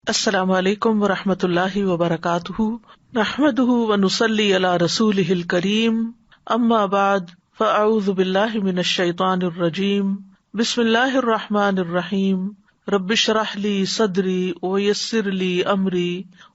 السلام علیکم ورحمۃ اللہ وبرکاتہ، نحمده ونصلی علی رسولہ الکریم، اما بعد فاعوذ باللہ من الشیطان الرجیم، بسم اللہ الرحمن الرحیم، رب اشرح لی صدری ویسر لی امری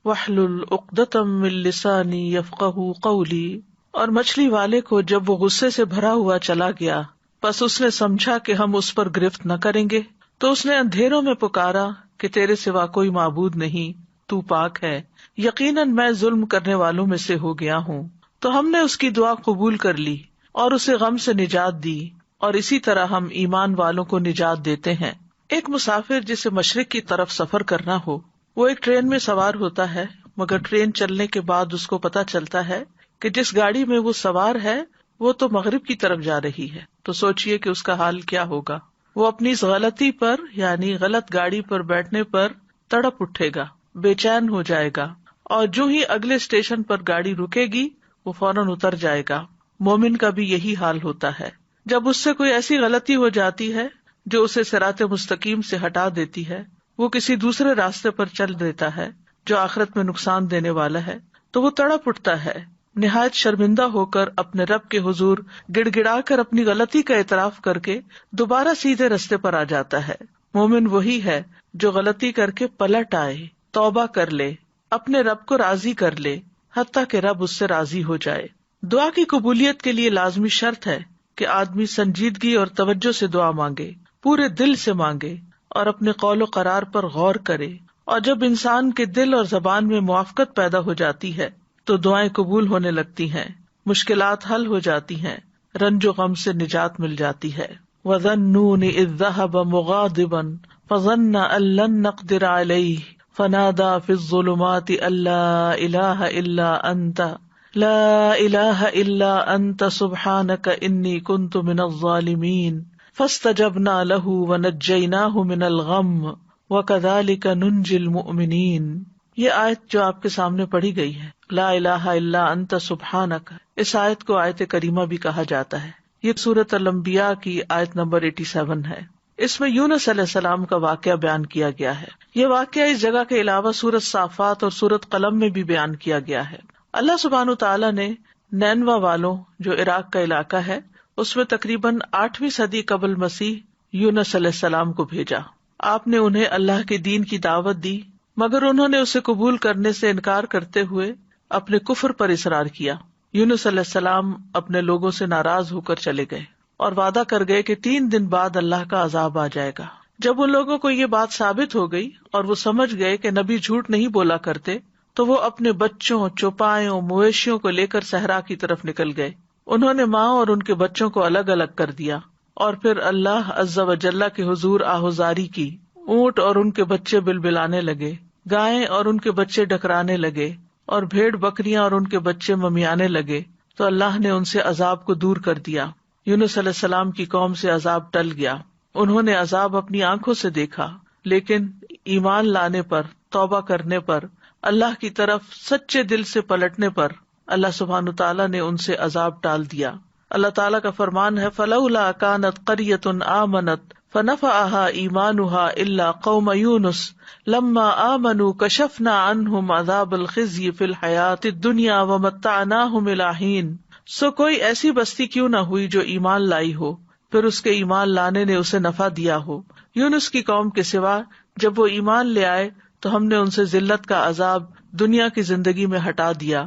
واحلل عقدۃ من لسانی یفقہوا قولی۔ اور مچھلی والے کو جب وہ غصے سے بھرا ہوا چلا گیا، پس اس نے سمجھا کہ ہم اس پر گرفت نہ کریں گے، تو اس نے اندھیروں میں پکارا کہ تیرے سوا کوئی معبود نہیں، تو پاک ہے، یقیناً میں ظلم کرنے والوں میں سے ہو گیا ہوں۔ تو ہم نے اس کی دعا قبول کر لی اور اسے غم سے نجات دی، اور اسی طرح ہم ایمان والوں کو نجات دیتے ہیں۔ ایک مسافر جسے مشرق کی طرف سفر کرنا ہو، وہ ایک ٹرین میں سوار ہوتا ہے، مگر ٹرین چلنے کے بعد اس کو پتہ چلتا ہے کہ جس گاڑی میں وہ سوار ہے وہ تو مغرب کی طرف جا رہی ہے، تو سوچئے کہ اس کا حال کیا ہوگا۔ وہ اپنی اس غلطی پر یعنی غلط گاڑی پر بیٹھنے پر تڑپ اٹھے گا، بے چین ہو جائے گا، اور جو ہی اگلے اسٹیشن پر گاڑی رکے گی وہ فوراً اتر جائے گا۔ مومن کا بھی یہی حال ہوتا ہے، جب اس سے کوئی ایسی غلطی ہو جاتی ہے جو اسے صراط مستقیم سے ہٹا دیتی ہے، وہ کسی دوسرے راستے پر چل دیتا ہے جو آخرت میں نقصان دینے والا ہے، تو وہ تڑپ اٹھتا ہے، نہایت شرمندہ ہو کر اپنے رب کے حضور گڑ گڑا کر اپنی غلطی کا اعتراف کر کے دوبارہ سیدھے رستے پر آ جاتا ہے۔ مومن وہی ہے جو غلطی کر کے پلٹ آئے، توبہ کر لے، اپنے رب کو راضی کر لے، حتیٰ کہ رب اس سے راضی ہو جائے۔ دعا کی قبولیت کے لیے لازمی شرط ہے کہ آدمی سنجیدگی اور توجہ سے دعا مانگے، پورے دل سے مانگے اور اپنے قول و قرار پر غور کرے، اور جب انسان کے دل اور زبان میں موافقت پیدا ہو جاتی ہے تو دعائیں قبول ہونے لگتی ہیں، مشکلات حل ہو جاتی ہیں، رنج و غم سے نجات مل جاتی ہے۔ وَظَنُّونِ إِذْ ذَهَبَ مُغَاضِبًا فَظَنَّ أَن لَّن نَّقْدِرَ عَلَيْهِ فَنَادَىٰ فِي الظُّلُمَاتِ أَن لَّا إِلَٰهَ إِلَّا أَنتَ لَا إِلَٰهَ إِلَّا أَنتَ سُبْحَانَكَ إِنِّي كُنتُ مِنَ الظَّالِمِينَ فَاسْتَجَبْنَا لَهُ وَنَجَّيْنَاهُ مِنَ الْغَمِّ وَكَذَٰلِكَ نُنجِي الْمُؤْمِنِينَ۔ یہ آیت جو آپ کے سامنے پڑھی گئی ہے، لا الہ الا انت سبحانک، اس آیت کو آیت کریمہ بھی کہا جاتا ہے۔ یہ سورۃ الانبیاء کی آیت نمبر 87 ہے۔ اس میں یونس علیہ السلام کا واقعہ بیان کیا گیا ہے۔ یہ واقعہ اس جگہ کے علاوہ سورۃ صافات اور سورۃ قلم میں بھی بیان کیا گیا ہے۔ اللہ سبحانہ تعالیٰ نے نینوا والوں، جو عراق کا علاقہ ہے، اس میں تقریباً 8ویں صدی قبل مسیح یونس علیہ السلام کو بھیجا۔ آپ نے انہیں اللہ کے دین کی دعوت دی، مگر انہوں نے اسے قبول کرنے سے انکار کرتے ہوئے اپنے کفر پر اصرار کیا۔ یونس علیہ السلام اپنے لوگوں سے ناراض ہو کر چلے گئے اور وعدہ کر گئے کہ 3 دن بعد اللہ کا عذاب آ جائے گا۔ جب ان لوگوں کو یہ بات ثابت ہو گئی اور وہ سمجھ گئے کہ نبی جھوٹ نہیں بولا کرتے، تو وہ اپنے بچوں، چوپایوں، مویشیوں کو لے کر صحرا کی طرف نکل گئے۔ انہوں نے ماں اور ان کے بچوں کو الگ الگ کر دیا، اور پھر اللہ عز و جل کے حضور آہوزاری کی۔ اونٹ اور ان کے بچے بلبلانے لگے، گائیں اور ان کے بچے ڈکرانے لگے، اور بھیڑ بکریاں اور ان کے بچے ممیانے لگے، تو اللہ نے ان سے عذاب کو دور کر دیا۔ یونس علیہ السلام کی قوم سے عذاب ٹل گیا، انہوں نے عذاب اپنی آنکھوں سے دیکھا، لیکن ایمان لانے پر، توبہ کرنے پر، اللہ کی طرف سچے دل سے پلٹنے پر اللہ سبحانہ تعالیٰ نے ان سے عذاب ٹال دیا۔ اللہ تعالیٰ کا فرمان ہے، فَلَوْلَا كَانَتْ قَرْيَةٌ آمَنَتْ فَنَفَعَهَا إِيمَانُهَا إِلَّا قَوْمَ يُونُسَ لَمَّا آمَنُوا كَشَفْنَا عَنْهُمْ عَذَابَ الْخِزْيِ فِي الْحَيَاةِ الدُّنْيَا وَمَتَّعْنَاهُمْ إِلَىٰ حِينٍ۔ سو کوئی ایسی بستی کیوں نہ ہوئی جو ایمان لائی ہو، پھر اس کے ایمان لانے نے اسے نفع دیا ہو۔ یونس کی قوم کے سوا جب وہ ایمان لے آئے تو ہم نے ان سے ذلت کا عذاب دنیا کی زندگی میں ہٹا دیا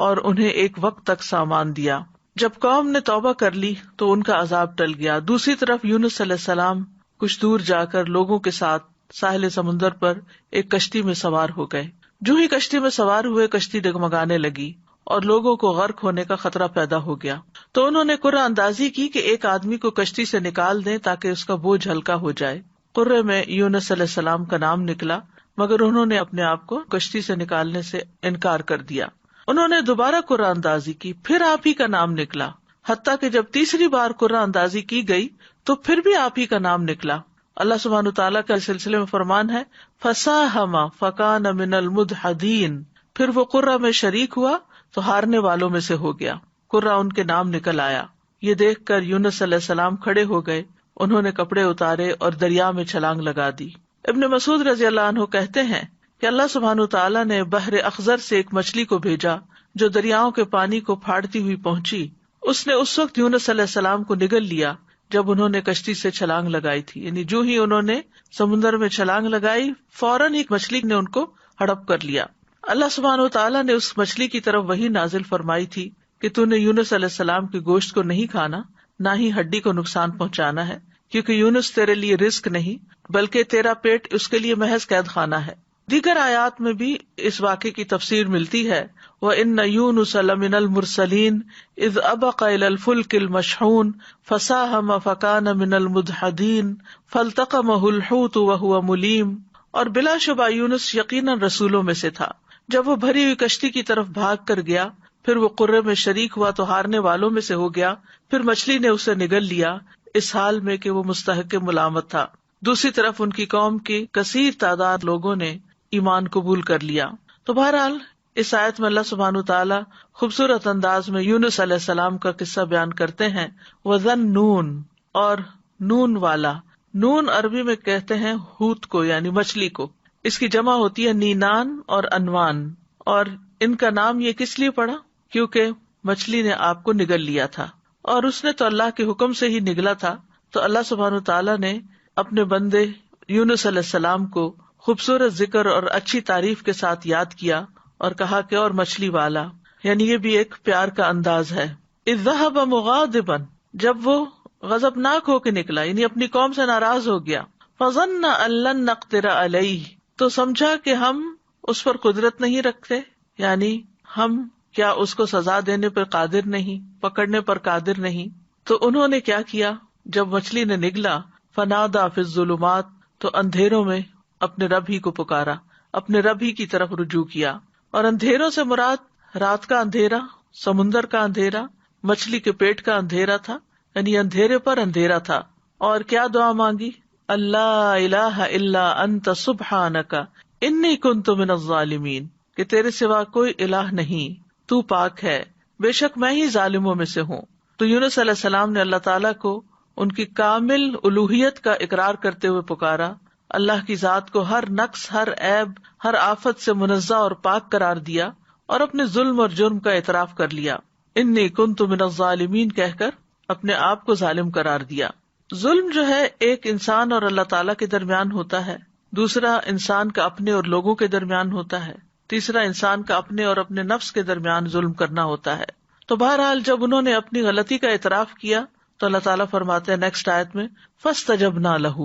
اور انہیں ایک وقت تک سامان دیا۔ جب قوم نے توبہ کر لی تو ان کا عذاب ٹل گیا۔ دوسری طرف یونس علیہ السلام کچھ دور جا کر لوگوں کے ساتھ ساحل سمندر پر ایک کشتی میں سوار ہو گئے۔ جو ہی کشتی میں سوار ہوئے، کشتی ڈگمگانے لگی اور لوگوں کو غرق ہونے کا خطرہ پیدا ہو گیا۔ تو انہوں نے قرعہ اندازی کی کہ ایک آدمی کو کشتی سے نکال دیں تاکہ اس کا بوجھ ہلکا ہو جائے۔ قرعے میں یونس علیہ السلام کا نام نکلا، مگر انہوں نے اپنے آپ کو کشتی سے نکالنے سے انکار کر دیا۔ انہوں نے دوبارہ قرعہ اندازی کی، پھر آپ ہی کا نام نکلا، حتیٰ کہ جب تیسری بار قرعہ اندازی کی گئی تو پھر بھی آپ ہی کا نام نکلا۔ اللہ سبحانہ تعالیٰ کا سلسلے میں فرمان ہے، فَسَاهَمَ فَكَانَ مِنَ الْمُدْحَضِينَ، پھر وہ قرعہ میں شریک ہوا تو ہارنے والوں میں سے ہو گیا، قرعہ ان کے نام نکل آیا۔ یہ دیکھ کر یونس علیہ السلام کھڑے ہو گئے، انہوں نے کپڑے اتارے اور دریا میں چھلانگ لگا دی۔ ابن مسعود رضی اللہ عنہ کہتے ہیں کہ کہ اللہ سبحانہ تعالیٰ نے بحر اخضر سے ایک مچھلی کو بھیجا جو دریاؤں کے پانی کو پھاڑتی ہوئی پہنچی. اس نے اس وقت یونس علیہ السلام کو نگل لیا جب انہوں نے کشتی سے چھلانگ لگائی تھی. یعنی جو ہی انہوں نے سمندر میں چھلانگ لگائی فوراً ہی مچھلی نے ان کو ہڑپ کر لیا. اللہ سبحانہ تعالیٰ نے اس مچھلی کی طرف وحی نازل فرمائی تھی کہ تو نے یونس علیہ السلام کے گوشت کو نہیں کھانا، نہ ہی ہڈی کو نقصان پہنچانا ہے، کیونکہ یونس تیرے لیے رزق نہیں بلکہ تیرا پیٹ اس کے لیے محض قید خانہ ہے. دیگر آیات میں بھی اس واقعے کی تفسیر ملتی ہے. وَإِنَّ يُونُسَ لَمِنَ الْمُرْسَلِينَ إِذْ أَبَقَ إِلَى الْفُلْكِ الْمَشْحُونِ فَسَاهَمَ فَكَانَ مِنَ الْمُدْحَضِينَ فَالْتَقَمَهُ الْحُوتُ وَهُوَ مُلِيمٌ. اور بلا شبہ یونس یقیناً رسولوں میں سے تھا. جب وہ بھری ہوئی کشتی کی طرف بھاگ کر گیا، پھر وہ قرے میں شریک ہوا تو ہارنے والوں میں سے ہو گیا، پھر مچھلی نے اسے نگل لیا اس حال میں کہ وہ مستحق ملامت تھا. دوسری طرف ان کی قوم کی کثیر تعداد لوگوں نے ایمان قبول کر لیا. تو بہرحال اس آیت میں اللہ سبحانہ تعالیٰ خوبصورت انداز میں یونس علیہ السلام کا قصہ بیان کرتے ہیں. وَذَنُّونَ، اور نون والا. نون عربی میں کہتے ہیں ہوت کو، یعنی مچھلی کو. اس کی جمع ہوتی ہے نینان اور انوان. اور ان کا نام یہ کس لیے پڑا؟ کیونکہ مچھلی نے آپ کو نگل لیا تھا، اور اس نے تو اللہ کے حکم سے ہی نگلا تھا. تو اللہ سبحانہ تعالیٰ نے اپنے بندے یونس علیہ السلام کو خوبصورت ذکر اور اچھی تعریف کے ساتھ یاد کیا اور کہا کہ اور مچھلی والا، یعنی یہ بھی ایک پیار کا انداز ہے. اذ ذهب مغاضبا، جب وہ غضبناک ہو کے نکلا، یعنی اپنی قوم سے ناراض ہو گیا. فظن ان لن نقدر علیہ، تو سمجھا کہ ہم اس پر قدرت نہیں رکھتے، یعنی ہم کیا اس کو سزا دینے پر قادر نہیں، پکڑنے پر قادر نہیں. تو انہوں نے کیا کیا؟ جب مچھلی نے نگلا، فنادا فی الظلمات، تو اندھیروں میں اپنے رب ہی کو پکارا، اپنے رب ہی کی طرف رجوع کیا. اور اندھیروں سے مراد رات کا اندھیرا، سمندر کا اندھیرا، مچھلی کے پیٹ کا اندھیرا تھا، یعنی اندھیرے پر اندھیرا تھا. اور کیا دعا مانگی؟ اللہ الہ الا انت سبحانک انی کنت من الظالمین، کہ تیرے سوا کوئی الہ نہیں، تو پاک ہے، بے شک میں ہی ظالموں میں سے ہوں. تو یونس علیہ السلام نے اللہ تعالیٰ کو ان کی کامل الوہیت کا اقرار کرتے ہوئے پکارا، اللہ کی ذات کو ہر نقص، ہر عیب، ہر آفت سے منزہ اور پاک قرار دیا، اور اپنے ظلم اور جرم کا اعتراف کر لیا. انی کنت من الظالمین کہہ کر اپنے آپ کو ظالم قرار دیا. ظلم جو ہے ایک انسان اور اللہ تعالیٰ کے درمیان ہوتا ہے، دوسرا انسان کا اپنے اور لوگوں کے درمیان ہوتا ہے، تیسرا انسان کا اپنے اور اپنے نفس کے درمیان ظلم کرنا ہوتا ہے. تو بہرحال جب انہوں نے اپنی غلطی کا اعتراف کیا تو اللہ تعالیٰ فرماتے ہیں نیکسٹ آیت میں، فاستجبنا لہ،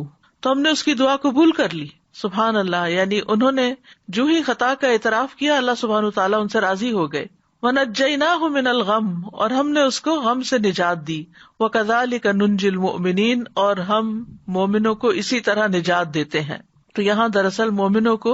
تو ہم نے اس کی دعا قبول کر لی. سبحان اللہ، یعنی انہوں نے جو ہی خطا کا اعتراف کیا اللہ سبحانہ تعالیٰ ان سے راضی ہو گئے. وَنَجَّيْنَاهُ مِنَ الْغَمِّ، اور ہم نے اس کو غم سے نجات دی. وَكَذَلِكَ نُنْجِي الْمُؤْمِنِينَ، اور ہم مومنوں کو اسی طرح نجات دیتے ہیں. تو یہاں دراصل مومنوں کو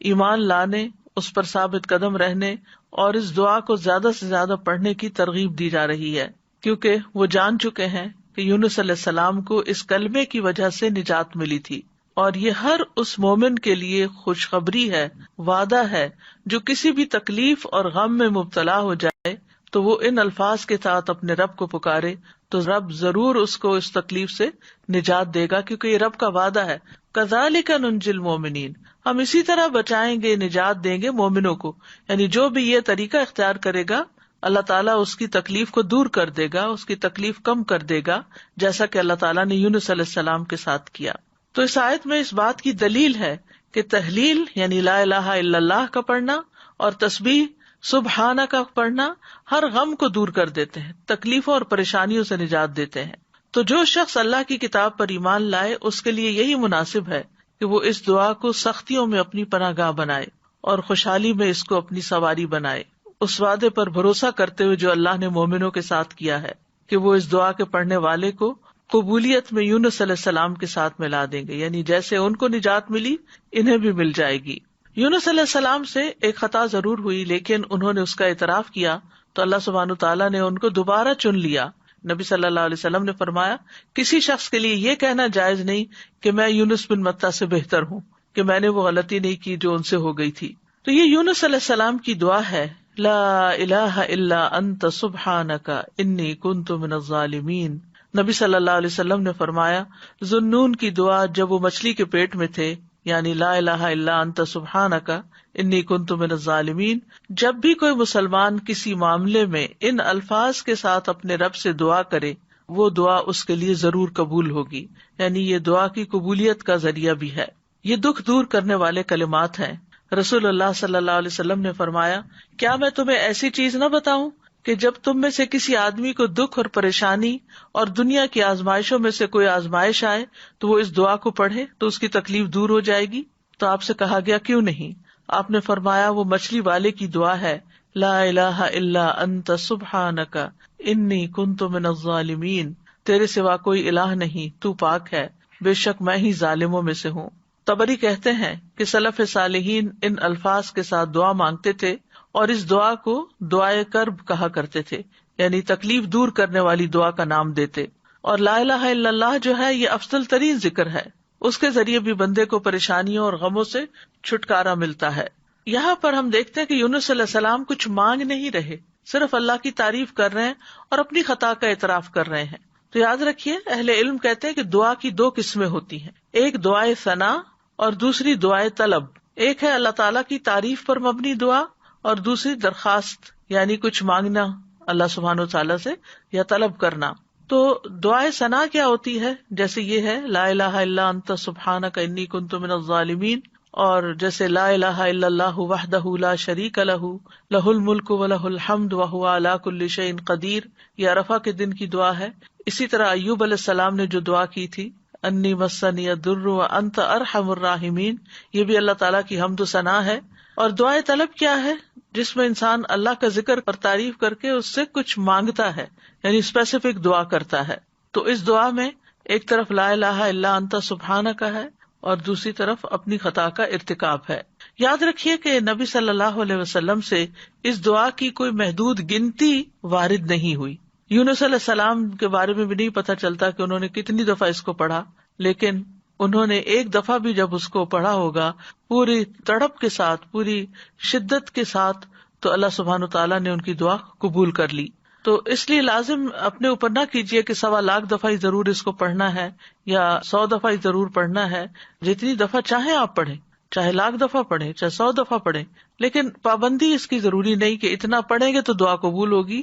ایمان لانے، اس پر ثابت قدم رہنے اور اس دعا کو زیادہ سے زیادہ پڑھنے کی ترغیب دی جا رہی ہے، کیونکہ وہ جان چکے ہیں کہ یونس علیہ السلام کو اس کلمے کی وجہ سے نجات ملی تھی. اور یہ ہر اس مومن کے لیے خوشخبری ہے، وعدہ ہے جو کسی بھی تکلیف اور غم میں مبتلا ہو جائے تو وہ ان الفاظ کے ساتھ اپنے رب کو پکارے تو رب ضرور اس کو اس تکلیف سے نجات دے گا، کیونکہ یہ رب کا وعدہ ہے. کذالک ننجی المؤمنین، ہم اسی طرح بچائیں گے، نجات دیں گے مومنوں کو. یعنی جو بھی یہ طریقہ اختیار کرے گا اللہ تعالیٰ اس کی تکلیف کو دور کر دے گا، اس کی تکلیف کم کر دے گا، جیسا کہ اللہ تعالیٰ نے یونس علیہ السلام کے ساتھ کیا. تو اس آیت میں اس بات کی دلیل ہے کہ تحلیل یعنی لا الہ الا اللہ کا پڑھنا اور تسبیح سبحانہ کا پڑھنا ہر غم کو دور کر دیتے ہیں، تکلیفوں اور پریشانیوں سے نجات دیتے ہیں. تو جو شخص اللہ کی کتاب پر ایمان لائے اس کے لیے یہی مناسب ہے کہ وہ اس دعا کو سختیوں میں اپنی پناہ گاہ بنائے اور خوشحالی میں اس کو اپنی سواری بنائے، اس وعدے پر بھروسہ کرتے ہوئے جو اللہ نے مومنوں کے ساتھ کیا ہے کہ وہ اس دعا کے پڑھنے والے کو قبولیت میں یونس علیہ السلام کے ساتھ ملا دیں گے. یعنی جیسے ان کو نجات ملی انہیں بھی مل جائے گی. یونس علیہ السلام سے ایک خطا ضرور ہوئی، لیکن انہوں نے اس کا اعتراف کیا تو اللہ سبحانہ تعالیٰ نے ان کو دوبارہ چن لیا. نبی صلی اللہ علیہ وسلم نے فرمایا کسی شخص کے لیے یہ کہنا جائز نہیں کہ میں یونس بن متی سے بہتر ہوں، کہ میں نے وہ غلطی نہیں کی جو ان سے ہو گئی تھی. تو یہ یونس علیہ السلام کی دعا ہے، لا الہ الا انت سبحانک انی کنت من الظالمین. نبی صلی اللہ علیہ وسلم نے فرمایا ذو النون کی دعا جب وہ مچھلی کے پیٹ میں تھے یعنی لا الہ الا انت سبحانک انی کنت من الظالمین. جب بھی کوئی مسلمان کسی معاملے میں ان الفاظ کے ساتھ اپنے رب سے دعا کرے وہ دعا اس کے لیے ضرور قبول ہوگی، یعنی یہ دعا کی قبولیت کا ذریعہ بھی ہے. یہ دکھ دور کرنے والے کلمات ہیں. رسول اللہ صلی اللہ علیہ وسلم نے فرمایا، کیا میں تمہیں ایسی چیز نہ بتاؤں کہ جب تم میں سے کسی آدمی کو دکھ اور پریشانی اور دنیا کی آزمائشوں میں سے کوئی آزمائش آئے تو وہ اس دعا کو پڑھے تو اس کی تکلیف دور ہو جائے گی؟ تو آپ سے کہا گیا کیوں نہیں؟ آپ نے فرمایا وہ مچھلی والے کی دعا ہے، لا الہ الا انت سبحانک انی کنت من الظالمین، تیرے سوا کوئی الہ نہیں، تو پاک ہے، بے شک میں ہی ظالموں میں سے ہوں. طبری کہتے ہیں کہ سلف صالحین ان الفاظ کے ساتھ دعا مانگتے تھے اور اس دعا کو دعائے کرب کہا کرتے تھے، یعنی تکلیف دور کرنے والی دعا کا نام دیتے. اور لا الہ الا اللہ جو ہے یہ افضل ترین ذکر ہے، اس کے ذریعے بھی بندے کو پریشانیوں اور غموں سے چھٹکارا ملتا ہے. یہاں پر ہم دیکھتے ہیں کہ یونس علیہ السلام کچھ مانگ نہیں رہے، صرف اللہ کی تعریف کر رہے ہیں اور اپنی خطا کا اعتراف کر رہے ہیں. تو یاد رکھیے اہل علم کہتے ہیں کہ دعا کی دو قسمیں ہوتی ہیں، ایک دعائے ثنا اور دوسری دعائے طلب. ایک ہے اللہ تعالیٰ کی تعریف پر مبنی دعا اور دوسری درخواست یعنی کچھ مانگنا اللہ سبحانہ و تعالیٰ سے یا طلب کرنا. تو دعائے ثنا کیا ہوتی ہے؟ جیسے یہ ہے لا الہ الا انت سبحانک انی کنت من الظالمین، اور جیسے لا الہ الا اللہ وحدہ لا شریک لہ لہ الملک ولہ الحمد وہو علی کل شیء قدیر، یہ عرفہ کے دن کی دعا ہے. اسی طرح ایوب علیہ السلام نے جو دعا کی تھی انی مسنی الضر وانت ارحم الراحمین، یہ بھی اللہ تعالیٰ کی حمد و ثنا ہے. اور دعائے طلب کیا ہے؟ جس میں انسان اللہ کا ذکر اور تعریف کر کے اس سے کچھ مانگتا ہے، یعنی اسپیسیفک دعا کرتا ہے. تو اس دعا میں ایک طرف لا الہ الا انت سبحانک ہے اور دوسری طرف اپنی خطا کا ارتکاب ہے. یاد رکھیے کہ نبی صلی اللہ علیہ وسلم سے اس دعا کی کوئی محدود گنتی وارد نہیں ہوئی. یونس علیہ السلام کے بارے میں بھی نہیں پتہ چلتا کہ انہوں نے کتنی دفعہ اس کو پڑھا، لیکن انہوں نے ایک دفعہ بھی جب اس کو پڑھا ہوگا پوری تڑپ کے ساتھ، پوری شدت کے ساتھ، تو اللہ سبحانہ تعالیٰ نے ان کی دعا قبول کر لی. تو اس لیے لازم اپنے اوپر نہ کیجیے کہ 1.25 دفعہ ہی ضرور اس کو پڑھنا ہے یا 100 دفعہ ہی ضرور پڑھنا ہے. جتنی دفعہ چاہیں آپ پڑھیں، چاہے 1,00,000 دفعہ پڑھیں، چاہے 100 دفعہ پڑھیں، لیکن پابندی اس کی ضروری نہیں کہ اتنا پڑھیں گے تو دعا قبول ہوگی.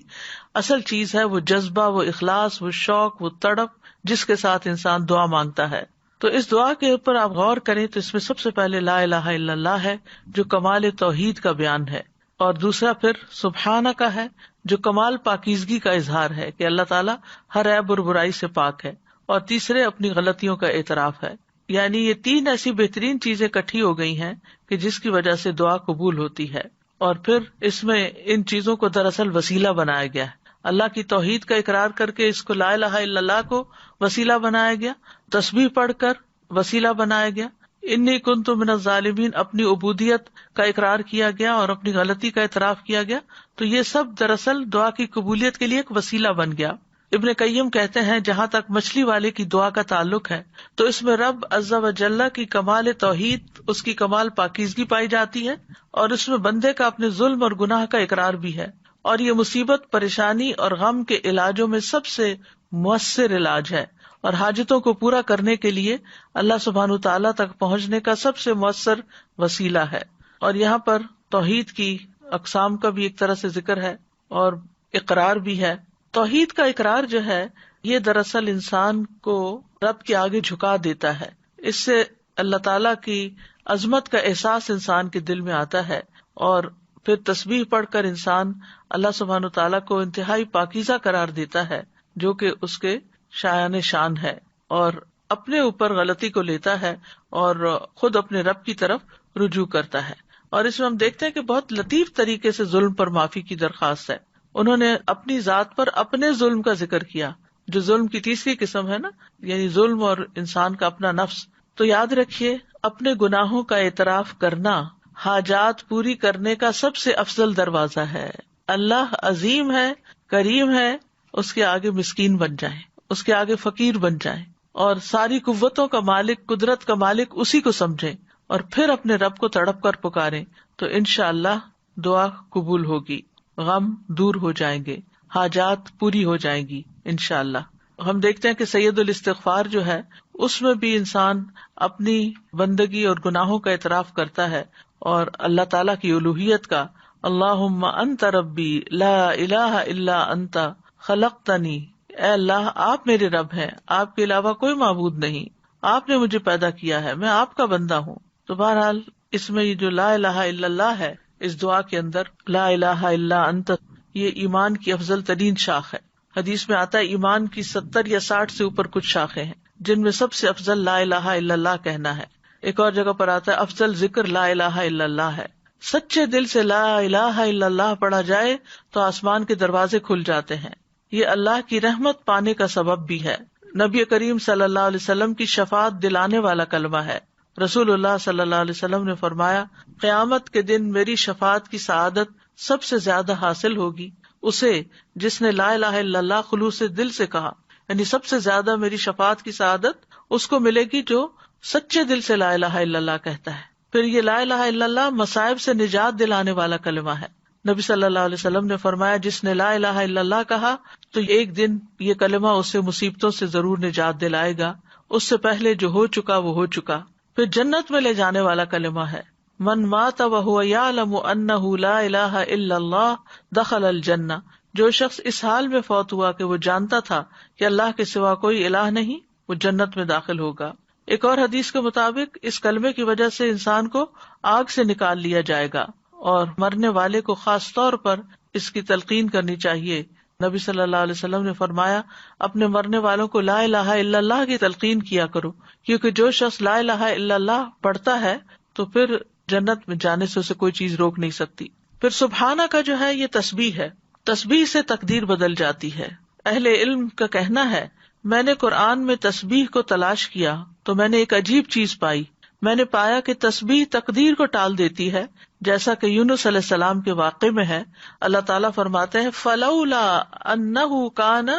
اصل چیز ہے وہ جذبہ، وہ اخلاص، وہ شوق، وہ تڑپ جس کے ساتھ انسان دعا مانگتا ہے. تو اس دعا کے اوپر آپ غور کریں تو اس میں سب سے پہلے لا الہ الا اللہ ہے جو کمال توحید کا بیان ہے، اور دوسرا پھر سبحانہ کا ہے جو کمال پاکیزگی کا اظہار ہے کہ اللہ تعالیٰ ہر عیب اور برائی سے پاک ہے، اور تیسرے اپنی غلطیوں کا اعتراف ہے. یعنی یہ 3 ایسی بہترین چیزیں اکٹھی ہو گئی ہیں کہ جس کی وجہ سے دعا قبول ہوتی ہے. اور پھر اس میں ان چیزوں کو دراصل وسیلہ بنایا گیا ہے. اللہ کی توحید کا اقرار کر کے اس کو لا الہ الا اللہ کو وسیلہ بنایا گیا، تسبیح پڑھ کر وسیلہ بنایا گیا، انی کنت من الظالمین اپنی عبودیت کا اقرار کیا گیا اور اپنی غلطی کا اعتراف کیا گیا. تو یہ سب دراصل دعا کی قبولیت کے لیے ایک وسیلہ بن گیا. ابن قیم کہتے ہیں جہاں تک مچھلی والے کی دعا کا تعلق ہے تو اس میں رب عز و جل کی کمال توحید، اس کی کمال پاکیزگی پائی جاتی ہے، اور اس میں بندے کا اپنے ظلم اور گناہ کا اقرار بھی ہے. اور یہ مصیبت، پریشانی اور غم کے علاجوں میں سب سے مؤثر علاج ہے، اور حاجتوں کو پورا کرنے کے لیے اللہ سبحانہ تعالیٰ تک پہنچنے کا سب سے مؤثر وسیلہ ہے. اور یہاں پر توحید کی اقسام کا بھی ایک طرح سے ذکر ہے اور اقرار بھی ہے. توحید کا اقرار جو ہے یہ دراصل انسان کو رب کے آگے جھکا دیتا ہے. اس سے اللہ تعالیٰ کی عظمت کا احساس انسان کے دل میں آتا ہے، اور پھر تسبیح پڑھ کر انسان اللہ سبحانہ تعالیٰ کو انتہائی پاکیزہ قرار دیتا ہے جو کہ اس کے شایان شان ہے، اور اپنے اوپر غلطی کو لیتا ہے اور خود اپنے رب کی طرف رجوع کرتا ہے. اور اس میں ہم دیکھتے ہیں کہ بہت لطیف طریقے سے ظلم پر معافی کی درخواست ہے. انہوں نے اپنی ذات پر اپنے ظلم کا ذکر کیا، جو ظلم کی تیسری قسم ہے نا، یعنی ظلم اور انسان کا اپنا نفس. تو یاد رکھیے اپنے گناہوں کا اعتراف کرنا حاجات پوری کرنے کا سب سے افضل دروازہ ہے. اللہ عظیم ہے، کریم ہے، اس کے آگے مسکین بن جائیں، اس کے آگے فقیر بن جائیں، اور ساری قوتوں کا مالک، قدرت کا مالک اسی کو سمجھیں، اور پھر اپنے رب کو تڑپ کر پکاریں تو انشاءاللہ دعا قبول ہوگی، غم دور ہو جائیں گے، حاجات پوری ہو جائیں گی انشاءاللہ. ہم دیکھتے ہیں کہ سید الاستغفار جو ہے اس میں بھی انسان اپنی بندگی اور گناہوں کا اعتراف کرتا ہے اور اللہ تعالیٰ کی الوہیت کا، اللہم انت ربی لا الہ الا انت خلقتنی، اے اللہ آپ میرے رب ہیں، آپ کے علاوہ کوئی معبود نہیں، آپ نے مجھے پیدا کیا ہے، میں آپ کا بندہ ہوں۔ تو بہرحال اس میں یہ جو لا الہ الا اللہ ہے، اس دعا کے اندر لا الہ الا انت، یہ ایمان کی افضل ترین شاخ ہے۔ حدیث میں آتا ہے ایمان کی 70 یا 60 سے اوپر کچھ شاخیں ہیں، جن میں سب سے افضل لا الہ الا اللہ کہنا ہے۔ ایک اور جگہ پر آتا ہے افضل ذکر لا الہ الا اللہ ہے۔ سچے دل سے لا الہ الا اللہ پڑھا جائے تو آسمان کے دروازے کھل جاتے ہیں، یہ اللہ کی رحمت پانے کا سبب بھی ہے۔ نبی کریم صلی اللہ علیہ وسلم کی شفاعت دلانے والا کلمہ ہے۔ رسول اللہ صلی اللہ علیہ وسلم نے فرمایا، قیامت کے دن میری شفاعت کی سعادت سب سے زیادہ حاصل ہوگی اسے جس نے لا الہ الا اللہ خلوص دل سے کہا، یعنی سب سے زیادہ میری شفاعت کی سعادت اس کو ملے گی جو سچے دل سے لا الہ الا اللہ کہتا ہے۔ پھر یہ لا الہ الا اللہ مصائب سے نجات دلانے والا کلمہ ہے۔ نبی صلی اللہ علیہ وسلم نے فرمایا، جس نے لا الہ الا اللہ کہا تو ایک دن یہ کلمہ اسے مصیبتوں سے ضرور نجات دلائے گا، اس سے پہلے جو ہو چکا وہ ہو چکا۔ پھر جنت میں لے جانے والا کلمہ ہے، من مات وهو يعلم انه لا الہ الا اللہ دخل الجنہ، جو شخص اس حال میں فوت ہوا کہ وہ جانتا تھا کہ اللہ کے سوا کوئی الہ نہیں، وہ جنت میں داخل ہوگا۔ ایک اور حدیث کے مطابق اس کلمے کی وجہ سے انسان کو آگ سے نکال لیا جائے گا، اور مرنے والے کو خاص طور پر اس کی تلقین کرنی چاہیے۔ نبی صلی اللہ علیہ وسلم نے فرمایا، اپنے مرنے والوں کو لا الہ الا اللہ کی تلقین کیا کرو، کیونکہ جو شخص لا الہ الا اللہ پڑھتا ہے تو پھر جنت میں جانے سے اسے کوئی چیز روک نہیں سکتی۔ پھر سبحانہ کا جو ہے یہ تسبیح ہے، تسبیح سے تقدیر بدل جاتی ہے۔ اہل علم کا کہنا ہے، میں نے قرآن میں تسبیح کو تلاش کیا تو میں نے ایک عجیب چیز پائی، میں نے پایا کہ تسبیح تقدیر کو ٹال دیتی ہے، جیسا کہ یونس علیہ السلام کے واقعے میں ہے۔ اللہ تعالیٰ فرماتے ہیں، فلولا انہ کان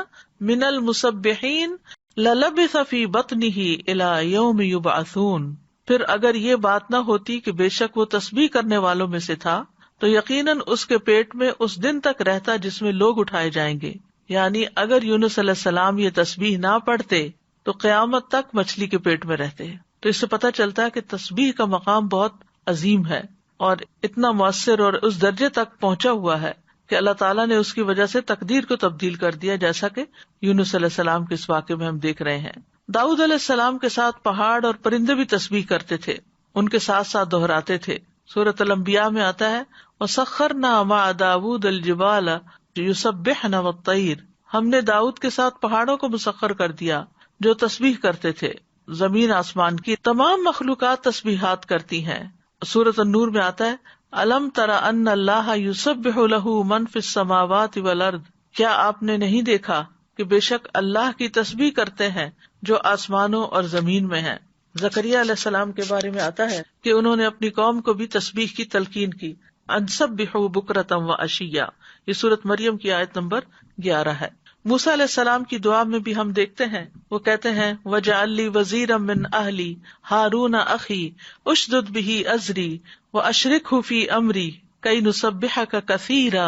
من المسبحین للبث فی بطنہ الی یوم یبعثون، پھر اگر یہ بات نہ ہوتی کہ بے شک وہ تسبیح کرنے والوں میں سے تھا تو یقیناً اس کے پیٹ میں اس دن تک رہتا جس میں لوگ اٹھائے جائیں گے۔ یعنی اگر یونس علیہ السلام یہ تسبیح نہ پڑھتے تو قیامت تک مچھلی کے پیٹ میں رہتے۔ تو اس سے پتہ چلتا ہے کہ تسبیح کا مقام بہت عظیم ہے اور اتنا مؤثر اور اس درجے تک پہنچا ہوا ہے کہ اللہ تعالیٰ نے اس کی وجہ سے تقدیر کو تبدیل کر دیا، جیسا کہ یونس علیہ السلام کے اس واقعے میں ہم دیکھ رہے ہیں۔ داؤد علیہ السلام کے ساتھ پہاڑ اور پرندے بھی تسبیح کرتے تھے، ان کے ساتھ ساتھ دہراتے تھے۔ سورۃ الانبیاء میں آتا ہے، وَسَخَّرْنَا مَعَ دَاوُودَ الْجِبَالَ يُسَبِّحْنَ وَالطَّيْرَ، ہم نے داؤد کے ساتھ پہاڑوں کو مسخر کر دیا جو تسبیح کرتے تھے۔ زمین آسمان کی تمام مخلوقات تسبیحات کرتی ہیں۔ سورۃ النور میں آتا ہے، أَلَمْ تَرَ أَنَّ اللَّهَ يُسَبِّحُ لَهُ مَن فِي السَّمَاوَاتِ وَالْأَرْضِ، کیا آپ نے نہیں دیکھا کہ بے شک اللہ کی تسبیح کرتے ہیں جو آسمانوں اور زمین میں ہیں۔ زکریا علیہ السلام کے بارے میں آتا ہے کہ انہوں نے اپنی قوم کو بھی تسبیح کی تلقین کی، ان سبحوا بکرۃ وعشیا، یہ سورۃ مریم کی آیت نمبر 11 ہے۔ موسیٰ علیہ السلام کی دعا میں بھی ہم دیکھتے ہیں، وہ کہتے ہیں، وَاجْعَل لِّي وَزِيرًا مِّنْ أَهْلِي هَارُونَ أَخِي أُشْدُدْ بِهِ أَزْرِي وَأَشْرِكْهُ فِي أَمْرِي كَيْ نُسَبِّحَكَ كَثِيرًا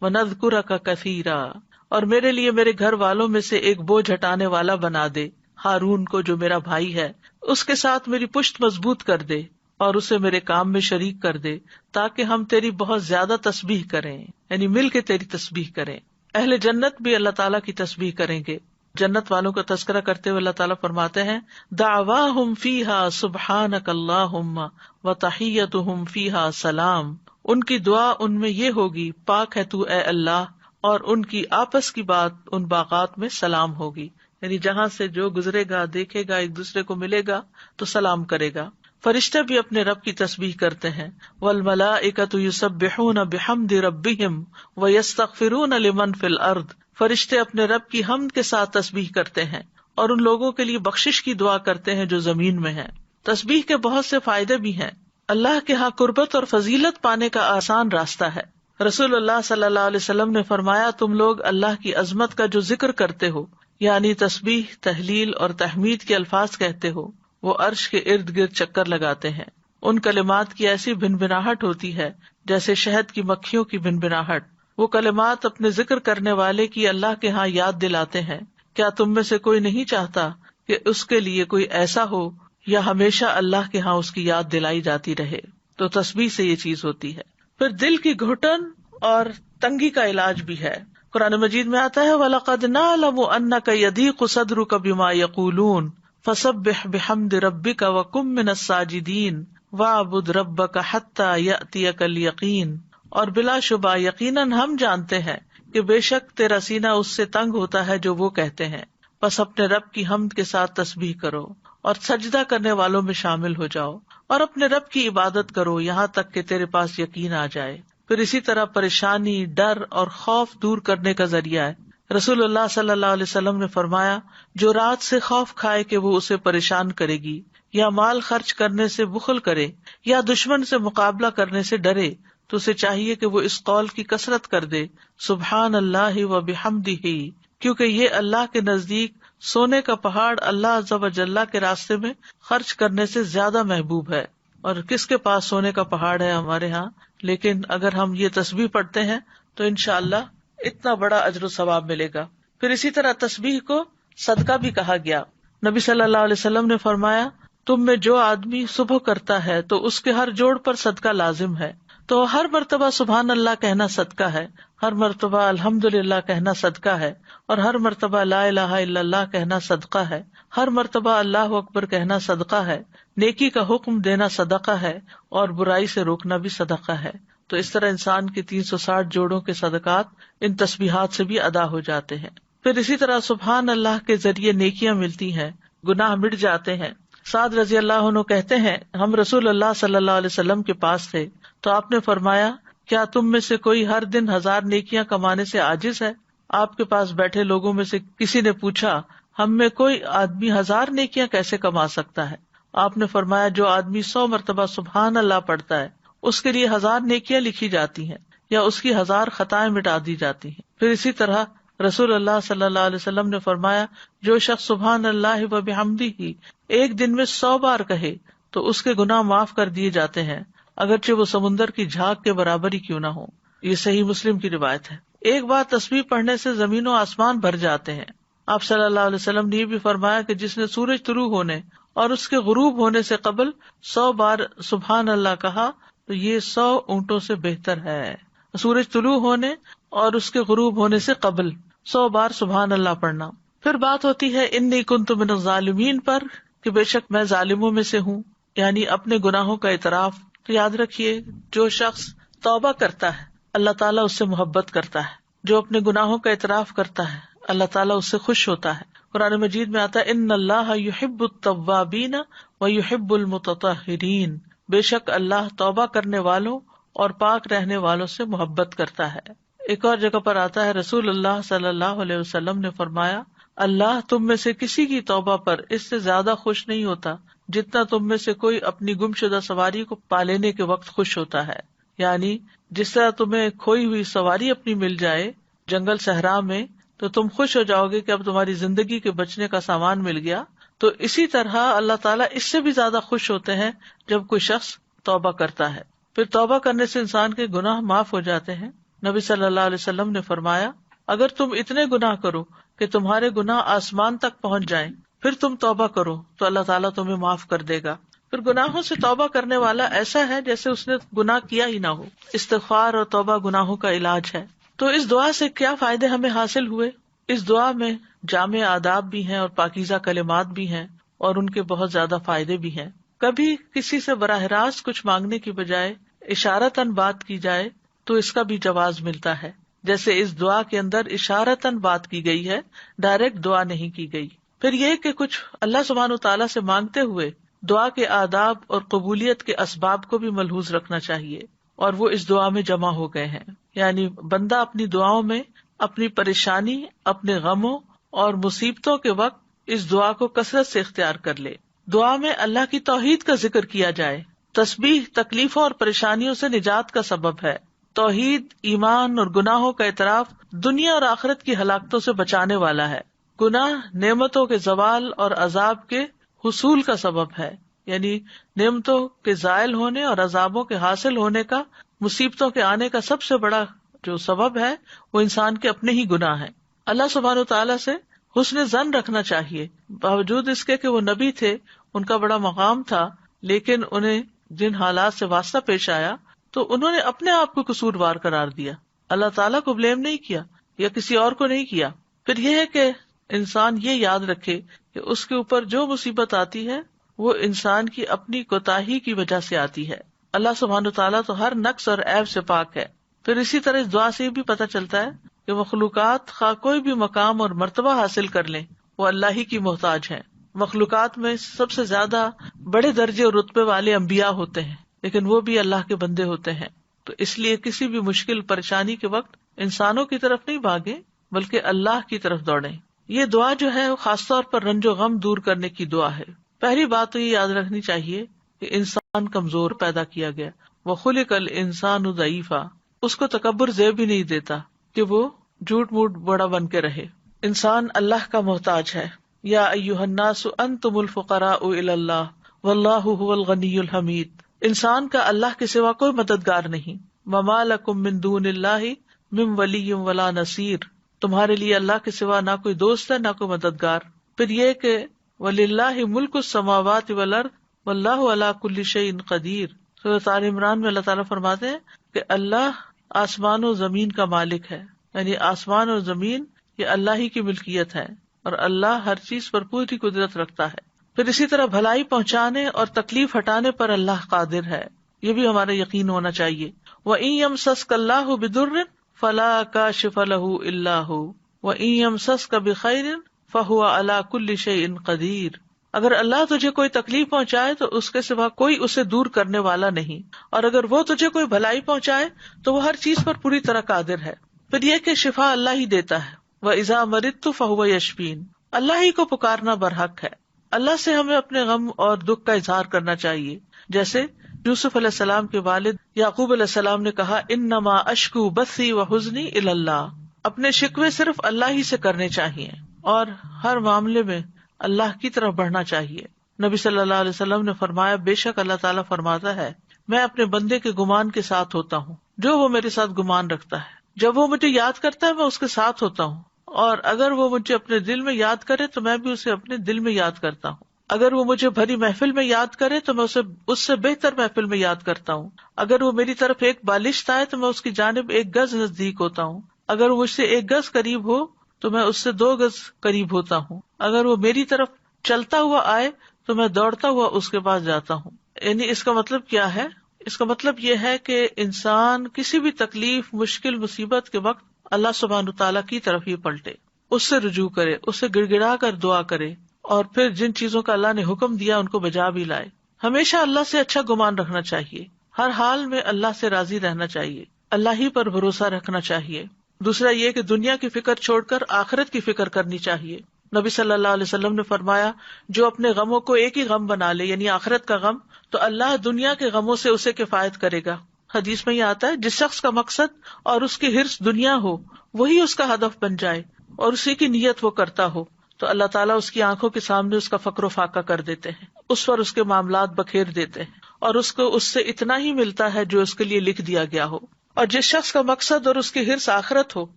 وَنَذْكُرَكَ كَثِيرًا، اور میرے لیے میرے گھر والوں میں سے ایک بوجھ ہٹانے والا بنا دے، ہارون کو جو میرا بھائی ہے، اس کے ساتھ میری پشت مضبوط کر دے اور اسے میرے کام میں شریک کر دے، تاکہ ہم تیری بہت زیادہ تسبیح کریں، یعنی مل کے تیری تسبیح کریں۔ اہل جنت بھی اللہ تعالیٰ کی تسبیح کریں گے۔ جنت والوں کا تذکرہ کرتے ہوئے اللہ تعالیٰ فرماتے ہیں، دعواہم فیہا سبحانک اللہم وتحیتہم فیہا سلام، ان کی دعا ان میں یہ ہوگی، پاک ہے تو اے اللہ، اور ان کی آپس کی بات ان باغات میں سلام ہوگی، یعنی جہاں سے جو گزرے گا دیکھے گا ایک دوسرے کو ملے گا تو سلام کرے گا۔ فرشتے بھی اپنے رب کی تسبیح کرتے ہیں، والملائکۃ یسبحون بحمد ربہم ویستغفرون لمن فی الارض، فرشتے اپنے رب کی حمد کے ساتھ تسبیح کرتے ہیں اور ان لوگوں کے لیے بخشش کی دعا کرتے ہیں جو زمین میں ہیں۔ تسبیح کے بہت سے فائدے بھی ہیں، اللہ کے ہاں قربت اور فضیلت پانے کا آسان راستہ ہے۔ رسول اللہ صلی اللہ علیہ وسلم نے فرمایا، تم لوگ اللہ کی عظمت کا جو ذکر کرتے ہو، یعنی تسبیح، تحلیل اور تحمید کے الفاظ کہتے ہو، وہ عرش کے ارد گرد چکر لگاتے ہیں۔ ان کلمات کی ایسی بھنبھناہٹ ہوتی ہے جیسے شہد کی مکھیوں کی بھنبھناہٹ۔ وہ کلمات اپنے ذکر کرنے والے کی اللہ کے ہاں یاد دلاتے ہیں کیا تم میں سے کوئی نہیں چاہتا کہ اس کے لیے کوئی ایسا ہو یا ہمیشہ اللہ کے ہاں اس کی یاد دلائی جاتی رہے. تو تسبیح سے یہ چیز ہوتی ہے. پھر دل کی گھٹن اور تنگی کا علاج بھی ہے. قرآن مجید میں آتا ہے وَلَقَدْ نَعْلَمُ أَنَّكَ يَضِيقُ صَدْرُكَ بِمَا يَقُولُونَ فَسَبِّحْ بِحَمْدِ رَبِّكَ وَكُن مِّنَ السَّاجِدِينَ وَاعْبُدْ رَبَّكَ حَتَّى يَأْتِيَكَ الْيَقِينُ. اور بلا شبہ یقیناً ہم جانتے ہیں کہ بے شک تیرا سینہ اس سے تنگ ہوتا ہے جو وہ کہتے ہیں، بس اپنے رب کی حمد کے ساتھ تسبیح کرو اور سجدہ کرنے والوں میں شامل ہو جاؤ اور اپنے رب کی عبادت کرو یہاں تک کہ تیرے پاس یقین آ جائے. پھر اسی طرح پریشانی، ڈر اور خوف دور کرنے کا ذریعہ ہے. رسول اللہ صلی اللہ علیہ وسلم نے فرمایا جو رات سے خوف کھائے کہ وہ اسے پریشان کرے گی یا مال خرچ کرنے سے بخل کرے یا دشمن سے مقابلہ کرنے سے ڈرے تو اسے چاہیے کہ وہ اس قول کی کثرت کر دے سبحان اللہ و بحمدہ، کیونکہ یہ اللہ کے نزدیک سونے کا پہاڑ اللہ عز و جل کے راستے میں خرچ کرنے سے زیادہ محبوب ہے. اور کس کے پاس سونے کا پہاڑ ہے ہمارے ہاں، لیکن اگر ہم یہ تسبیح پڑھتے ہیں تو انشاءاللہ اتنا بڑا اجر و ثواب ملے گا. پھر اسی طرح تسبیح کو صدقہ بھی کہا گیا. نبی صلی اللہ علیہ وسلم نے فرمایا تم میں جو آدمی صبح کرتا ہے تو اس کے ہر جوڑ پر صدقہ لازم ہے. تو ہر مرتبہ سبحان اللہ کہنا صدقہ ہے، ہر مرتبہ الحمدللہ کہنا صدقہ ہے، اور ہر مرتبہ لا الہ الا اللہ کہنا صدقہ ہے، ہر مرتبہ اللہ اکبر کہنا صدقہ ہے. نیکی کا حکم دینا صدقہ ہے اور برائی سے روکنا بھی صدقہ ہے. تو اس طرح انسان کے 360 جوڑوں کے صدقات ان تسبیحات سے بھی ادا ہو جاتے ہیں. پھر اسی طرح سبحان اللہ کے ذریعے نیکیاں ملتی ہیں، گناہ مٹ جاتے ہیں. سعد رضی اللہ عنہ کہتے ہیں ہم رسول اللہ صلی اللہ علیہ وسلم کے پاس تھے تو آپ نے فرمایا کیا تم میں سے کوئی ہر دن 1000 نیکیاں کمانے سے عاجز ہے؟ آپ کے پاس بیٹھے لوگوں میں سے کسی نے پوچھا ہم میں کوئی آدمی 1000 نیکیاں کیسے کما سکتا ہے؟ آپ نے فرمایا جو آدمی 100 مرتبہ سبحان اللہ پڑھتا ہے اس کے لیے 1000 نیکیاں لکھی جاتی ہیں یا اس کی 1000 خطائیں مٹا دی جاتی ہیں. پھر اسی طرح رسول اللہ صلی اللہ علیہ وسلم نے فرمایا جو شخص سبحان اللہ و بحمدہ ایک دن میں 100 بار کہے تو اس کے گناہ معاف کر دیے جاتے ہیں اگرچہ وہ سمندر کی جھاگ کے برابر ہی کیوں نہ ہو. یہ صحیح مسلم کی روایت ہے. ایک بار تسبیح پڑھنے سے زمین و آسمان بھر جاتے ہیں. آپ صلی اللہ علیہ وسلم نے یہ بھی فرمایا کہ جس نے سورج طلوع ہونے اور اس کے غروب ہونے سے قبل 100 بار سبحان اللہ کہا تو یہ 100 اونٹوں سے بہتر ہے. سورج طلوع ہونے اور اس کے غروب ہونے سے قبل 100 بار سبحان اللہ پڑھنا. پھر بات ہوتی ہے انی کنت من الظالمین پر کہ بے شک میں ظالموں میں سے ہوں، یعنی اپنے گناہوں کا اعتراف. تو یاد رکھیے جو شخص توبہ کرتا ہے اللہ تعالیٰ اس سے محبت کرتا ہے، جو اپنے گناہوں کا اعتراف کرتا ہے اللہ تعالیٰ اس سے خوش ہوتا ہے. قرآن مجید میں آتا ہے ان اللہ یحب التوابین ویحب المتطہرین، بے شک اللہ توبہ کرنے والوں اور پاک رہنے والوں سے محبت کرتا ہے. ایک اور جگہ پر آتا ہے رسول اللہ صلی اللہ علیہ وسلم نے فرمایا اللہ تم میں سے کسی کی توبہ پر اس سے زیادہ خوش نہیں ہوتا جتنا تم میں سے کوئی اپنی گمشدہ سواری کو پا لینے کے وقت خوش ہوتا ہے. یعنی جس طرح تمہیں کھوئی ہوئی سواری اپنی مل جائے جنگل صحرا میں تو تم خوش ہو جاؤ گے کہ اب تمہاری زندگی کے بچنے کا سامان مل گیا، تو اسی طرح اللہ تعالیٰ اس سے بھی زیادہ خوش ہوتے ہیں جب کوئی شخص توبہ کرتا ہے. پھر توبہ کرنے سے انسان کے گناہ معاف ہو جاتے ہیں. نبی صلی اللہ علیہ وسلم نے فرمایا اگر تم اتنے گناہ کرو کہ تمہارے گناہ آسمان تک پہنچ جائیں پھر تم توبہ کرو تو اللہ تعالیٰ تمہیں معاف کر دے گا. پھر گناہوں سے توبہ کرنے والا ایسا ہے جیسے اس نے گناہ کیا ہی نہ ہو. استغفار اور توبہ گناہوں کا علاج ہے. تو اس دعا سے کیا فائدے ہمیں حاصل ہوئے؟ اس دعا میں جامع آداب بھی ہیں اور پاکیزہ کلمات بھی ہیں اور ان کے بہت زیادہ فائدے بھی ہیں. کبھی کسی سے براہ راست کچھ مانگنے کی بجائے اشارتاً بات کی جائے تو اس کا بھی جواز ملتا ہے، جیسے اس دعا کے اندر اشارتاً بات کی گئی ہے، ڈائریکٹ دعا نہیں کی گئی. پھر یہ کہ کچھ اللہ سبحانہ وتعالیٰ سے مانگتے ہوئے دعا کے آداب اور قبولیت کے اسباب کو بھی ملحوظ رکھنا چاہیے، اور وہ اس دعا میں جمع ہو گئے ہیں. یعنی بندہ اپنی دعاؤں میں اپنی پریشانی، اپنے غموں اور مصیبتوں کے وقت اس دعا کو کثرت سے اختیار کر لے. دعا میں اللہ کی توحید کا ذکر کیا جائے. تسبیح تکلیفوں اور پریشانیوں سے نجات کا سبب ہے. توحید، ایمان اور گناہوں کا اعتراف دنیا اور آخرت کی ہلاکتوں سے بچانے والا ہے. گناہ نعمتوں کے زوال اور عذاب کے حصول کا سبب ہے، یعنی نعمتوں کے زائل ہونے اور عذابوں کے حاصل ہونے کا، مصیبتوں کے آنے کا سب سے بڑا جو سبب ہے وہ انسان کے اپنے ہی گناہ ہیں. اللہ سبحانہ و تعالیٰ سے حسن ظن رکھنا چاہیے. باوجود اس کے کہ وہ نبی تھے، ان کا بڑا مقام تھا، لیکن انہیں جن حالات سے واسطہ پیش آیا تو انہوں نے اپنے آپ کو قصوروار قرار دیا، اللہ تعالیٰ کو بلیم نہیں کیا یا کسی اور کو نہیں کیا. پھر یہ ہے کہ انسان یہ یاد رکھے کہ اس کے اوپر جو مصیبت آتی ہے وہ انسان کی اپنی کوتاہی کی وجہ سے آتی ہے. اللہ سبحانہ وتعالیٰ تو ہر نقص اور عیب سے پاک ہے. پھر اسی طرح اس دعا سے یہ بھی پتہ چلتا ہے کہ مخلوقات خواہ کوئی بھی مقام اور مرتبہ حاصل کر لیں، وہ اللہ ہی کی محتاج ہیں. مخلوقات میں سب سے زیادہ بڑے درجے اور رتبے والے انبیاء ہوتے ہیں، لیکن وہ بھی اللہ کے بندے ہوتے ہیں. تو اس لیے کسی بھی مشکل پریشانی کے وقت انسانوں کی طرف نہیں بھاگیں بلکہ اللہ کی طرف دوڑیں. یہ دعا جو ہے وہ خاص طور پر رنج و غم دور کرنے کی دعا ہے. پہلی بات تو یہ یاد رکھنی چاہیے کہ انسان کمزور پیدا کیا گیا، وَخُلِقَ الْإِنسَانُ ضَعِيفًا. اس کو تکبر زیب ہی نہیں دیتا کہ وہ جھوٹ موٹ بڑا بن کے رہے. انسان اللہ کا محتاج ہے. یا ایھا الناس انتم الفقراء الی اللہ واللہ ھو الغنی الحمید. انسان کا اللہ کے سوا کوئی مددگار نہیں. وما لکم من دون اللہ من ولی ولا نصیر. تمہارے لیے اللہ کے سوا نہ کوئی دوست ہے نہ کوئی مددگار. پھر یہ کہ وَلِلَّهِ مُلْكُ السَّمَاوَاتِ وَالْأَرْضِ وَاللَّهُ عَلَى كُلِّ شَيْءٍ قَدِيرٌ. سورۃ آل عمران میں اللہ تعالیٰ فرماتے ہیں کہ اللہ آسمان و زمین کا مالک ہے، یعنی آسمان اور زمین یہ اللہ ہی کی ملکیت ہے اور اللہ ہر چیز پر پوری قدرت رکھتا ہے. پھر اسی طرح بھلائی پہنچانے اور تکلیف ہٹانے پر اللہ قادر ہے، یہ بھی ہمارا یقین ہونا چاہیے. وَإِن يَمْسَسْكَ اللَّهُ بِضُرٍّ فَلَا كَاشِفَ لَهُ إِلَّا هُوَ وَإِن يَمْسَسْكَ بِخَيْرٍ فَهُوَ عَلَى كُلِّ شَيْءٍ قَدِيرٌ. اگر اللہ تجھے کوئی تکلیف پہنچائے تو اس کے سوا کوئی اسے دور کرنے والا نہیں، اور اگر وہ تجھے کوئی بھلائی پہنچائے تو وہ ہر چیز پر پوری طرح قادر ہے. پھر یہ کہ شفا اللہ ہی دیتا ہے. وَإِذَا مَرِضْتُ فَهُوَ يَشْفِينِ. اللہ ہی کو پکارنا برحق ہے. اللہ سے ہمیں اپنے غم اور دکھ کا اظہار کرنا چاہیے. جیسے یوسف علیہ السلام کے والد یعقوب علیہ السلام نے کہا انما اشکو بثی وحزنی الی اللہ. اپنے شکوے صرف اللہ ہی سے کرنے چاہیے اور ہر معاملے میں اللہ کی طرف بڑھنا چاہیے. نبی صلی اللہ علیہ وسلم نے فرمایا بے شک اللہ تعالیٰ فرماتا ہے میں اپنے بندے کے گمان کے ساتھ ہوتا ہوں جو وہ میرے ساتھ گمان رکھتا ہے. جب وہ مجھے یاد کرتا ہے میں اس کے ساتھ ہوتا ہوں، اور اگر وہ مجھے اپنے دل میں یاد کرے تو میں بھی اسے اپنے دل میں یاد کرتا ہوں. اگر وہ مجھے بھری محفل میں یاد کرے تو میں اسے اس سے بہتر محفل میں یاد کرتا ہوں. اگر وہ میری طرف ایک بالشت آئے تو میں اس کی جانب 1 گز نزدیک ہوتا ہوں. اگر وہ مجھ سے 1 گز قریب ہو تو میں اس سے 2 گز قریب ہوتا ہوں. اگر وہ میری طرف چلتا ہوا آئے تو میں دوڑتا ہوا اس کے پاس جاتا ہوں. یعنی اس کا مطلب کیا ہے؟ اس کا مطلب یہ ہے کہ انسان کسی بھی تکلیف مشکل مصیبت کے وقت اللہ سبحانہ تعالیٰ کی طرف ہی پلٹے، اس سے رجوع کرے، اس سے گڑ گڑا کر دعا کرے، اور پھر جن چیزوں کا اللہ نے حکم دیا ان کو بجا بھی لائے. ہمیشہ اللہ سے اچھا گمان رکھنا چاہیے، ہر حال میں اللہ سے راضی رہنا چاہیے، اللہ ہی پر بھروسہ رکھنا چاہیے. دوسرا یہ کہ دنیا کی فکر چھوڑ کر آخرت کی فکر کرنی چاہیے. نبی صلی اللہ علیہ وسلم نے فرمایا جو اپنے غموں کو ایک ہی غم بنا لے یعنی آخرت کا غم تو اللہ دنیا کے غموں سے اسے کفایت کرے گا. حدیث میں یہ آتا ہے جس شخص کا مقصد اور اس کی حرص دنیا ہو وہی اس کا ہدف بن جائے اور اسی کی نیت وہ کرتا ہو تو اللہ تعالیٰ اس کی آنکھوں کے سامنے اس کا فقر و فاقہ کر دیتے ہیں، اس پر اس کے معاملات بکھیر دیتے ہیں اور اس کو اس سے اتنا ہی ملتا ہے جو اس کے لیے لکھ دیا گیا ہو. اور جس شخص کا مقصد اور اس کی حرص آخرت ہو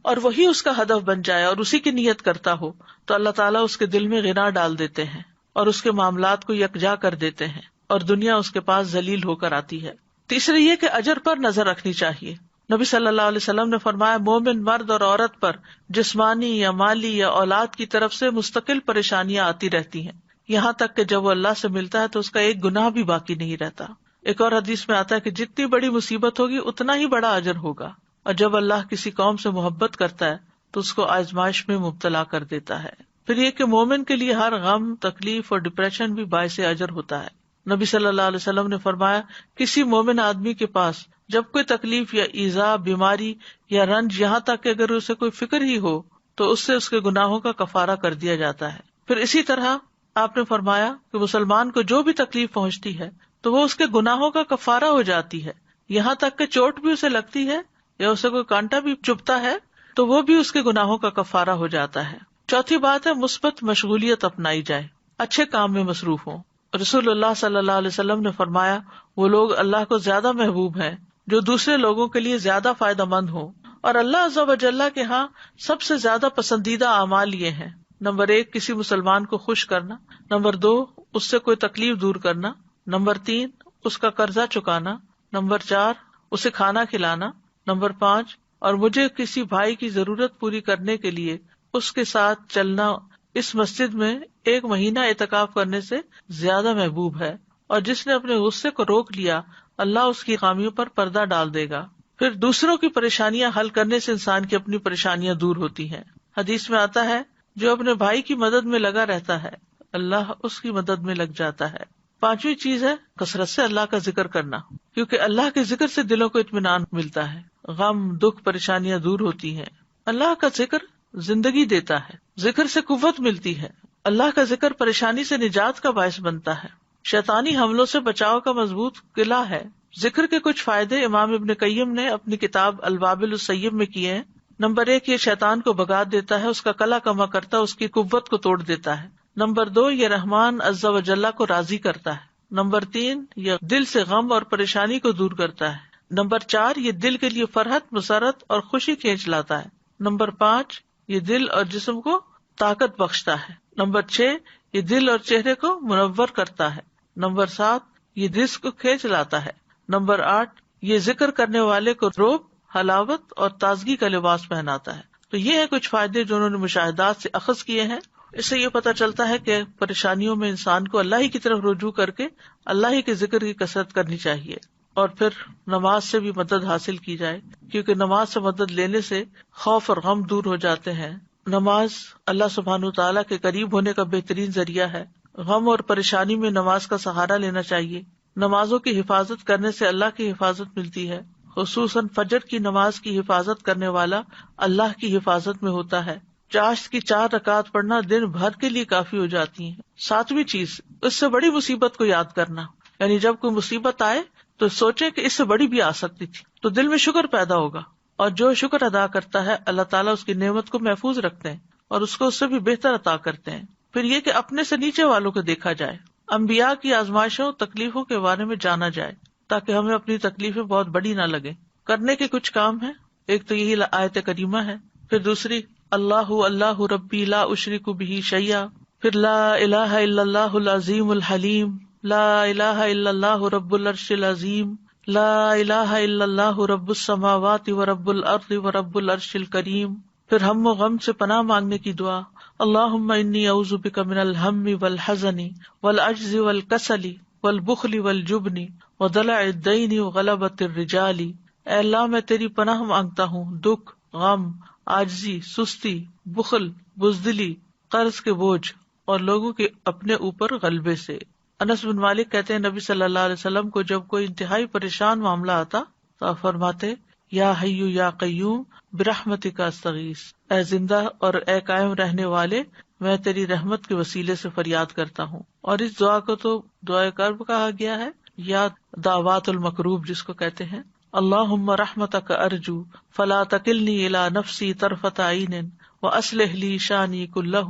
اور وہی اس کا ہدف بن جائے اور اسی کی نیت کرتا ہو تو اللہ تعالیٰ اس کے دل میں غنا ڈال دیتے ہیں اور اس کے معاملات کو یکجا کر دیتے ہیں اور دنیا اس کے پاس ذلیل ہو کر آتی ہے. تیسرے یہ کہ اجر پر نظر رکھنی چاہیے. نبی صلی اللہ علیہ وسلم نے فرمایا مومن مرد اور عورت پر جسمانی یا مالی یا اولاد کی طرف سے مستقل پریشانیاں آتی رہتی ہیں یہاں تک کہ جب وہ اللہ سے ملتا ہے تو اس کا ایک گناہ بھی باقی نہیں رہتا. ایک اور حدیث میں آتا ہے کہ جتنی بڑی مصیبت ہوگی اتنا ہی بڑا اجر ہوگا، اور جب اللہ کسی قوم سے محبت کرتا ہے تو اس کو آزمائش میں مبتلا کر دیتا ہے. پھر یہ کہ مومن کے لیے ہر غم، تکلیف اور ڈپریشن بھی باعث اجر ہوتا ہے. نبی صلی اللہ علیہ وسلم نے فرمایا کسی مومن آدمی کے پاس جب کوئی تکلیف یا ایذا، بیماری یا رنج، یہاں تک کہ اگر اسے کوئی فکر ہی ہو تو اس سے اس کے گناہوں کا کفارہ کر دیا جاتا ہے. پھر اسی طرح آپ نے فرمایا کہ مسلمان کو جو بھی تکلیف پہنچتی ہے تو وہ اس کے گناہوں کا کفارہ ہو جاتی ہے، یہاں تک کہ چوٹ بھی اسے لگتی ہے یا اسے کوئی کانٹا بھی چبھتا ہے تو وہ بھی اس کے گناہوں کا کفارہ ہو جاتا ہے. چوتھی بات ہے مثبت مشغولیت اپنائی جائے، اچھے کام میں مصروف ہوں. رسول اللہ صلی اللہ علیہ وسلم نے فرمایا وہ لوگ اللہ کو زیادہ محبوب ہیں جو دوسرے لوگوں کے لیے زیادہ فائدہ مند ہوں، اور اللہ عز و جل کے ہاں سب سے زیادہ پسندیدہ اعمال یہ ہیں نمبر 1 کسی مسلمان کو خوش کرنا، نمبر 2 اس سے کوئی تکلیف دور کرنا، نمبر 3 اس کا قرضہ چکانا، نمبر 4 اسے کھانا کھلانا، نمبر 5 اور مجھے کسی بھائی کی ضرورت پوری کرنے کے لیے اس کے ساتھ چلنا اس مسجد میں 1 مہینہ اعتکاف کرنے سے زیادہ محبوب ہے، اور جس نے اپنے غصے کو روک لیا اللہ اس کی خامیوں پر پردہ ڈال دے گا۔ پھر دوسروں کی پریشانیاں حل کرنے سے انسان کی اپنی پریشانیاں دور ہوتی ہیں۔ حدیث میں آتا ہے جو اپنے بھائی کی مدد میں لگا رہتا ہے اللہ اس کی مدد میں لگ جاتا ہے۔ 5ویں چیز ہے کثرت سے اللہ کا ذکر کرنا، کیونکہ اللہ کے ذکر سے دلوں کو اطمینان ملتا ہے، غم دکھ پریشانیاں دور ہوتی ہیں۔ اللہ کا ذکر زندگی دیتا ہے، ذکر سے قوت ملتی ہے، اللہ کا ذکر پریشانی سے نجات کا باعث بنتا ہے، شیطانی حملوں سے بچاؤ کا مضبوط قلعہ ہے۔ ذکر کے کچھ فائدے امام ابن قیم نے اپنی کتاب الوابل الصیب میں کیے ہیں۔ نمبر 1 یہ شیطان کو بھگا دیتا ہے، اس کا قلع کما کرتا ہے، اس کی قوت کو توڑ دیتا ہے۔ نمبر 2 یہ رحمان عز و جل کو راضی کرتا ہے۔ نمبر 3 یہ دل سے غم اور پریشانی کو دور کرتا ہے۔ نمبر 4 یہ دل کے لیے فرحت، مسرت اور خوشی کھینچ لاتا ہے۔ نمبر 5 یہ دل اور جسم کو طاقت بخشتا ہے۔ نمبر 6 یہ دل اور چہرے کو منور کرتا ہے۔ نمبر 7 یہ رزق کو کھینچ لاتا ہے۔ نمبر 8 یہ ذکر کرنے والے کو روب، حلاوت اور تازگی کا لباس پہناتا ہے۔ تو یہ ہیں کچھ فائدے جو انہوں نے مشاہدات سے اخذ کیے ہیں۔ اس سے یہ پتہ چلتا ہے کہ پریشانیوں میں انسان کو اللہ ہی کی طرف رجوع کر کے اللہ ہی کے ذکر کی کثرت کرنی چاہیے، اور پھر نماز سے بھی مدد حاصل کی جائے، کیونکہ نماز سے مدد لینے سے خوف اور غم دور ہو جاتے ہیں۔ نماز اللہ سبحانہ وتعالیٰ کے قریب ہونے کا بہترین ذریعہ ہے۔ غم اور پریشانی میں نماز کا سہارا لینا چاہیے۔ نمازوں کی حفاظت کرنے سے اللہ کی حفاظت ملتی ہے، خصوصاً فجر کی نماز کی حفاظت کرنے والا اللہ کی حفاظت میں ہوتا ہے۔ چاشت کی 4 رکعت پڑھنا دن بھر کے لیے کافی ہو جاتی ہیں۔ 7ویں چیز اس سے بڑی مصیبت کو یاد کرنا، یعنی جب کوئی مصیبت آئے تو سوچے کہ اس سے بڑی بھی آ سکتی تھی، تو دل میں شکر پیدا ہوگا، اور جو شکر ادا کرتا ہے اللہ تعالیٰ اس کی نعمت کو محفوظ رکھتے ہیں اور اس کو اس سے بھی بہتر عطا کرتے ہیں۔ پھر یہ کہ اپنے سے نیچے والوں کو دیکھا جائے، انبیاء کی آزمائشوں تکلیفوں کے بارے میں جانا جائے، تاکہ ہمیں اپنی تکلیفیں بہت بڑی نہ لگیں۔ کرنے کے کچھ کام ہیں، ایک تو یہی آیت کریمہ ہے، پھر دوسری اللہ اللہ ربی لا اشرک بہ شیئا، پھر لا الہ الا اللہ العظیم الحلیم، لا الہ الا اللہ رب العرش العظیم، لا الہ الا اللہ رب السماوات و رب الارض و رب العرش الکریم، پھر ہم و غم سے پناہ مانگنے کی دعا، اللہم انی اعوذ بک من الہم والحزن والعجز والکسل والبخل والجبن ودلع الدین وغلبۃ الرجال۔ اے اللہ میں تیری پناہ مانگتا ہوں دکھ، غم، عاجزی، سستی، بخل، بزدلی، قرض کے بوجھ اور لوگوں کے اپنے اوپر غلبے سے۔ انس بن مالک کہتے ہیں نبی صلی اللہ علیہ وسلم کو جب کوئی انتہائی پریشان معاملہ آتا تو آپ فرماتے یا حی یا قیوم برحمتک استغیث، اے زندہ اور اے قائم رہنے والے میں تیری رحمت کے وسیلے سے فریاد کرتا ہوں۔ اور اس دعا کو تو دعائے کرب کہا گیا ہے، یا دعوات المکروب جس کو کہتے ہیں۔ اللہم رحمتک ارجو فلا تکلنی الی نفسی طرفۃ عین واصلح لی شانی کلہ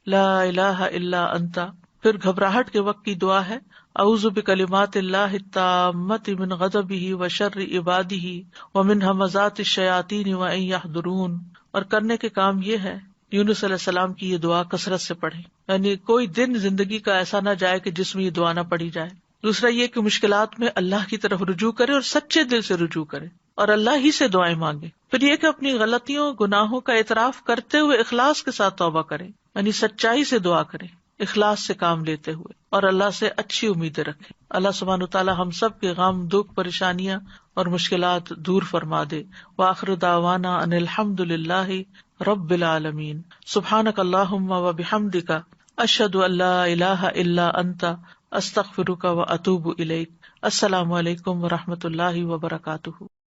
لا الہ الا انت۔ پھر گھبراہٹ کے وقت کی دعا ہے اعوذ بکلمات اللہ التامۃ من غضبہ وشر عبادہ ومن ہمزات الشیاطین وان یحضرون۔ اور کرنے کے کام یہ ہے یونس علیہ السلام کی یہ دعا کثرت سے پڑھیں، یعنی کوئی دن زندگی کا ایسا نہ جائے کہ جس میں یہ دعا نہ پڑھی جائے۔ دوسرا یہ کہ مشکلات میں اللہ کی طرف رجوع کرے اور سچے دل سے رجوع کرے اور اللہ ہی سے دعائیں مانگے۔ پھر یہ کہ اپنی غلطیوں گناہوں کا اعتراف کرتے ہوئے اخلاص کے ساتھ توبہ کرے، یعنی سچائی سے دعا کرے، اخلاص سے کام لیتے ہوئے، اور اللہ سے اچھی امیدیں رکھیں۔ اللہ سبحانہ وتعالی ہم سب کے غم، دکھ، پریشانیاں اور مشکلات دور فرما دے۔ وآخر دعوانا ان الحمد للہ رب العالمین۔ سبحانک اللہم وبحمدک اشہد ان لا الہ الا انت استغفرک واتوب الیک۔ السلام علیکم ورحمۃ اللہ وبرکاتہ۔